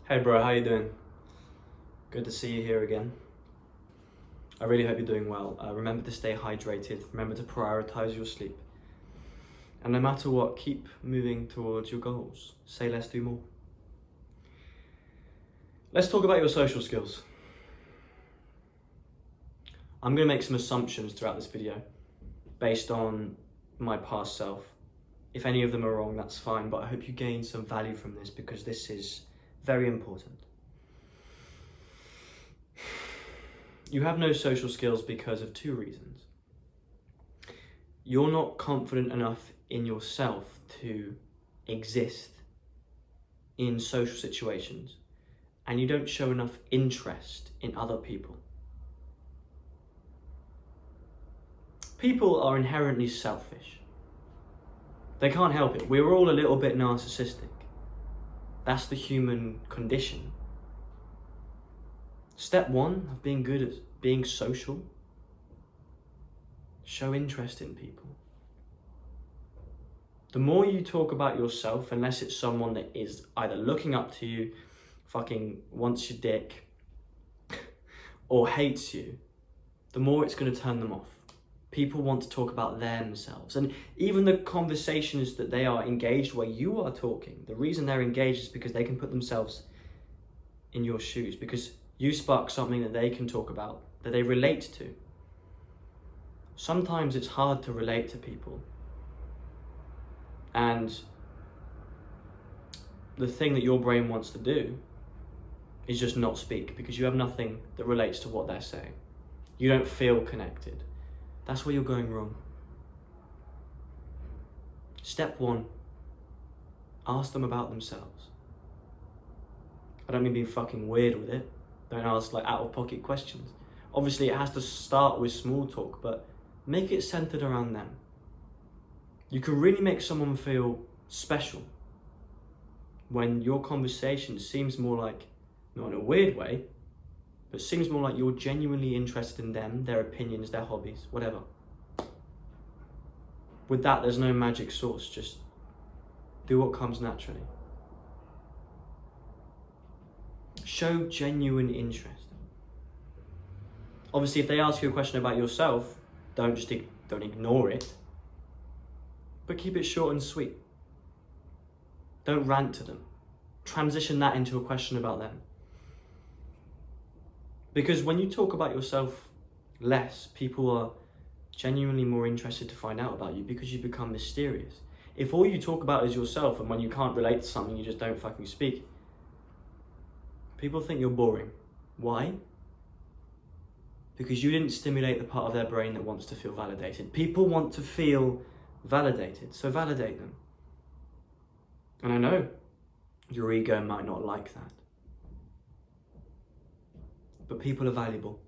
Hey bro, how you doing? Good to see you here again. I really hope you're doing well. Remember to stay hydrated, remember to prioritize your sleep. And no matter what, keep moving towards your goals. Say less, do more. Let's talk about your social skills. I'm going to make some assumptions throughout this video based on my past self. If any of them are wrong, that's fine, but I hope you gain some value from this because this is very important. You have no social skills because of two reasons. You're not confident enough in yourself to exist in social situations, and you don't show enough interest in other people. People are inherently selfish. They can't help it. We're all a little bit narcissistic. That's the human condition. Step one of being good at being social: show interest in people. The more you talk about yourself, unless it's someone that is either looking up to you, fucking wants your dick, or hates you, the more it's going to turn them off. People want to talk about themselves. And even the conversations that they are engaged where you are talking, the reason they're engaged is because they can put themselves in your shoes, because you spark something that they can talk about, that they relate to. Sometimes it's hard to relate to people. And the thing that your brain wants to do is just not speak, because you have nothing that relates to what they're saying. You don't feel connected. That's where you're going wrong. Step one, ask them about themselves. I don't mean being fucking weird with it. Don't ask like out of pocket questions. Obviously it has to start with small talk, but make it centered around them. You can really make someone feel special when your conversation seems more like, not in a weird way, but seems more like you're genuinely interested in them, their opinions, their hobbies, whatever. With that, there's no magic sauce, just do what comes naturally. Show genuine interest. Obviously, if they ask you a question about yourself, don't ignore it, but keep it short and sweet. Don't rant to them. Transition that into a question about them. Because when you talk about yourself less, people are genuinely more interested to find out about you because you become mysterious. If all you talk about is yourself and when you can't relate to something, you just don't fucking speak, people think you're boring. Why? Because you didn't stimulate the part of their brain that wants to feel validated. People want to feel validated, so validate them. And I know your ego might not like that, but people are valuable.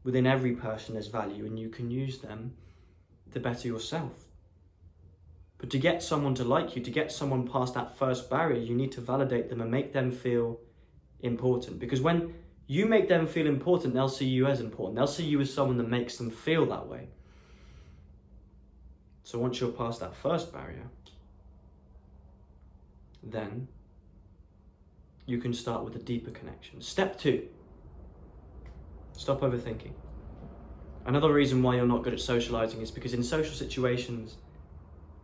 Within every person there's value, and you can use them to better yourself. But to get someone to like you, to get someone past that first barrier, you need to validate them and make them feel important. Because when you make them feel important, they'll see you as important. They'll see you as someone that makes them feel that way. So once you're past that first barrier, then you can start with a deeper connection. Step two, stop overthinking. Another reason why you're not good at socializing is because in social situations,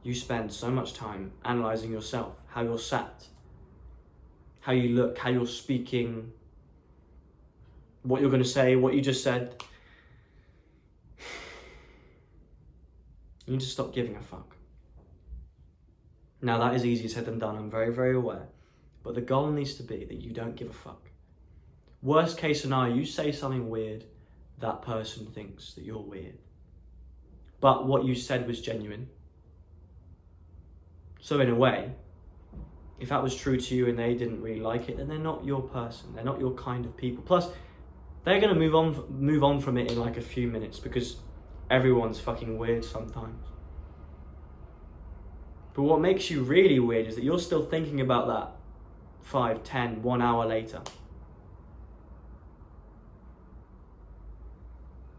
you spend so much time analyzing yourself, how you're sat, how you look, how you're speaking, what you're going to say, what you just said. You need to stop giving a fuck. Now that is easier said than done, I'm very, very aware. But the goal needs to be that you don't give a fuck. Worst case scenario, you say something weird, that person thinks that you're weird. But what you said was genuine. So in a way, if that was true to you and they didn't really like it, then they're not your person. They're not your kind of people. Plus, they're going to move on from it in like a few minutes because everyone's fucking weird sometimes. But what makes you really weird is that you're still thinking about that 5, 10, 1 hour later.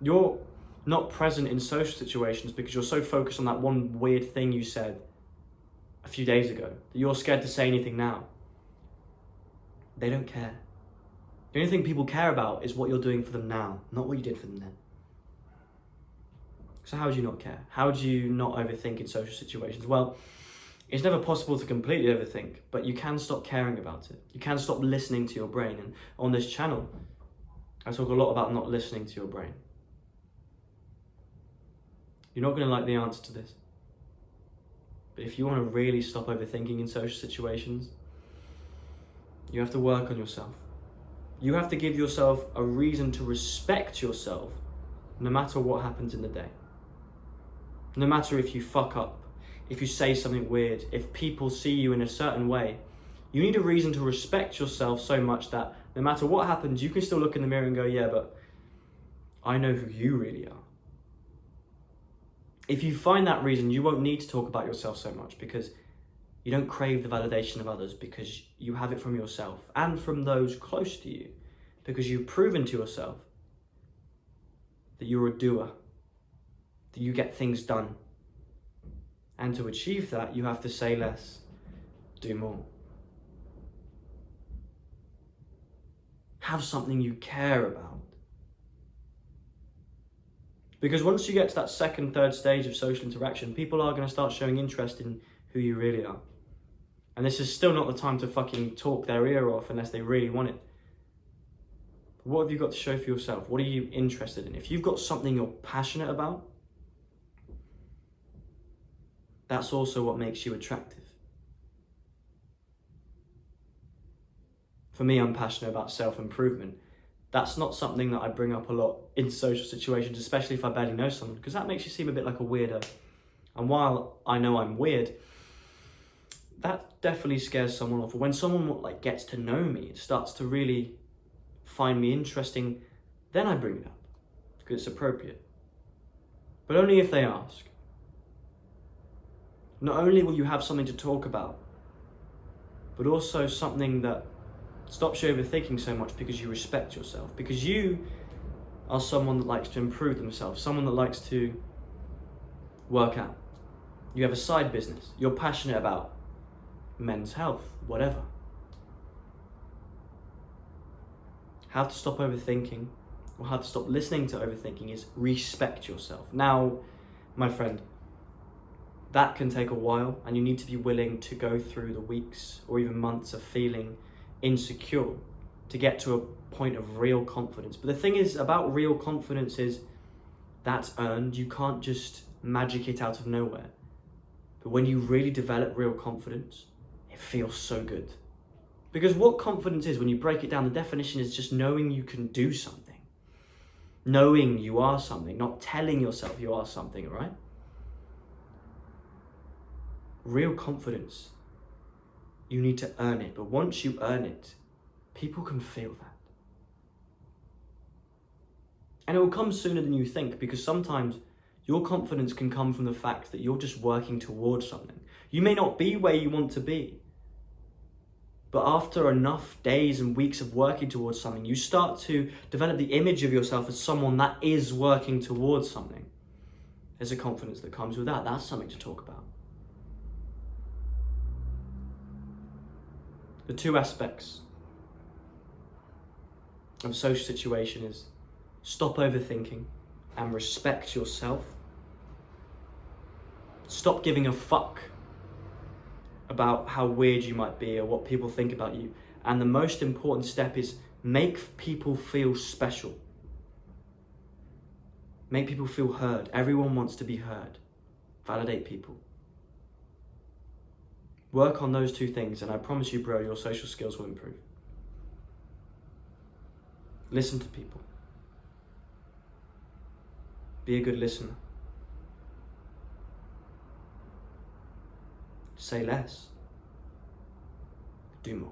You're not present in social situations because you're so focused on that one weird thing you said a few days ago that you're scared to say anything now. They don't care. The only thing people care about is what you're doing for them now, not what you did for them then. So how do you not care? How do you not overthink in social situations? Well, it's never possible to completely overthink, but you can stop caring about it. You can stop listening to your brain. And on this channel, I talk a lot about not listening to your brain. You're not going to like the answer to this. But if you want to really stop overthinking in social situations, you have to work on yourself. You have to give yourself a reason to respect yourself no matter what happens in the day. No matter if you fuck up, if you say something weird, if people see you in a certain way, you need a reason to respect yourself so much that no matter what happens, you can still look in the mirror and go, yeah, but I know who you really are. If you find that reason, you won't need to talk about yourself so much because you don't crave the validation of others, because you have it from yourself and from those close to you, because you've proven to yourself that you're a doer, that you get things done. And to achieve that, you have to say less, do more. Have something you care about. Because once you get to that second, third stage of social interaction, people are going to start showing interest in who you really are. And this is still not the time to fucking talk their ear off unless they really want it. What have you got to show for yourself? What are you interested in? If you've got something you're passionate about, that's also what makes you attractive. For me, I'm passionate about self-improvement. That's not something that I bring up a lot in social situations, especially if I barely know someone, because that makes you seem a bit like a weirdo. And while I know I'm weird, that definitely scares someone off. When someone gets to know me, it starts to really find me interesting, then I bring it up because it's appropriate. But only if they ask. Not only will you have something to talk about, but also something that stops you overthinking so much because you respect yourself. Because you are someone that likes to improve themselves, someone that likes to work out. You have a side business. You're passionate about men's health, whatever. How to stop overthinking, or how to stop listening to overthinking, is respect yourself. Now, my friend, that can take a while, and you need to be willing to go through the weeks or even months of feeling insecure to get to a point of real confidence. But the thing is about real confidence is that's earned. You can't just magic it out of nowhere. But when you really develop real confidence, it feels so good. Because what confidence is, when you break it down, the definition is just knowing you can do something. Knowing you are something, not telling yourself you are something, right? Real confidence, you need to earn it. But once you earn it, people can feel that. And it will come sooner than you think, because sometimes your confidence can come from the fact that you're just working towards something. You may not be where you want to be, but after enough days and weeks of working towards something, you start to develop the image of yourself as someone that is working towards something. There's a confidence that comes with that. That's something to talk about. The two aspects of a social situation is stop overthinking and respect yourself. Stop giving a fuck about how weird you might be or what people think about you. And the most important step is make people feel special. Make people feel heard. Everyone wants to be heard. Validate people. Work on those two things, and I promise you, bro, your social skills will improve. Listen to people. Be a good listener. Say less. Do more.